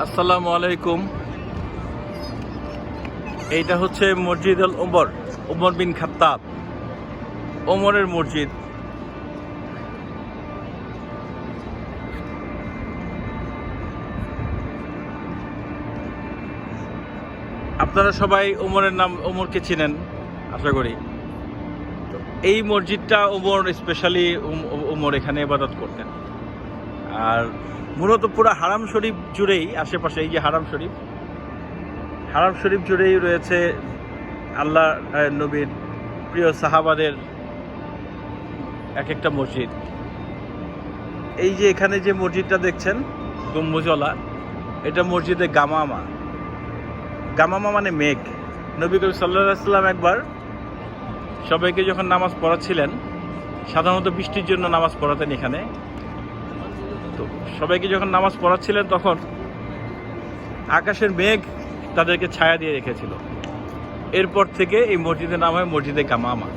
আসসালামু আলাইকুম। এইটা হচ্ছে মসজিদ আল ওমর, ওমর বিন খাত্তাব, ওমরের মসজিদ। আপনারা সবাই ওমরের নাম, ওমরকে চিনেন আশা করি। তো এই মসজিদটা ওমর স্পেশালি ওমর এখানে ইবাদত করতেন। আর মূলত পুরো হারাম শরীফ জুড়েই, আশেপাশে এই যে হারাম শরীফ জুড়েই রয়েছে আল্লাহ নবীর প্রিয় সাহাবাদের এক একটা মসজিদ। এই যে এখানে যে মসজিদটা দেখছেন গম্বুজওয়ালা, এটা মসজিদে গামামা। গামামা মানে মেঘ। নবী করিম সাল্লাল্লাহু আলাইহি ওয়াসাল্লাম একবার সবাইকে যখন নামাজ পড়াচ্ছিলেন, সাধারণত বৃষ্টির জন্য নামাজ পড়াতেন এখানে। তো সবাইকে যখন নামাজ পড়াচ্ছিলেন তখন আকাশের মেঘ তাদেরকে ছায়া দিয়ে রেখেছিল। এরপর থেকে এই মসজিদের নাম হয় মসজিদে গামামা।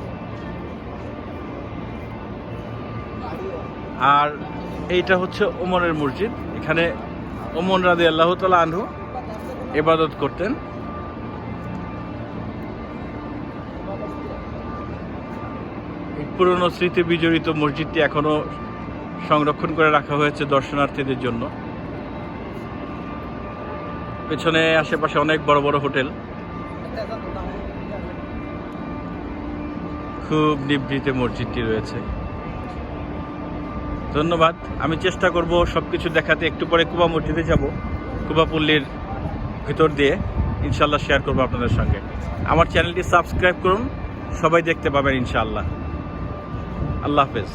আর এইটা হচ্ছে ওমরের মসজিদ। এখানে ওমর রাদিয়াল্লাহু তাআলা আনহু ইবাদত করতেন। এই পুরনো স্মৃতি বিজড়িত মসজিদটি এখনো সংরক্ষণ করে রাখা হয়েছে দর্শনার্থীদের জন্য। পেছনে আশেপাশে অনেক বড় বড় হোটেল। খুব নিভৃতে মসজিদটি রয়েছে। ধন্যবাদ। আমি চেষ্টা করব সবকিছু দেখাতে। একটু পরে কুবা মসজিদে যাব, কুবা পল্লীর ভিতর দিয়ে ইনশাল্লাহ শেয়ার করবো আপনাদের সঙ্গে। আমার চ্যানেলটি সাবস্ক্রাইব করুন, সবাই দেখতে পাবেন ইনশাআল্লাহ। আল্লাহ হাফেজ।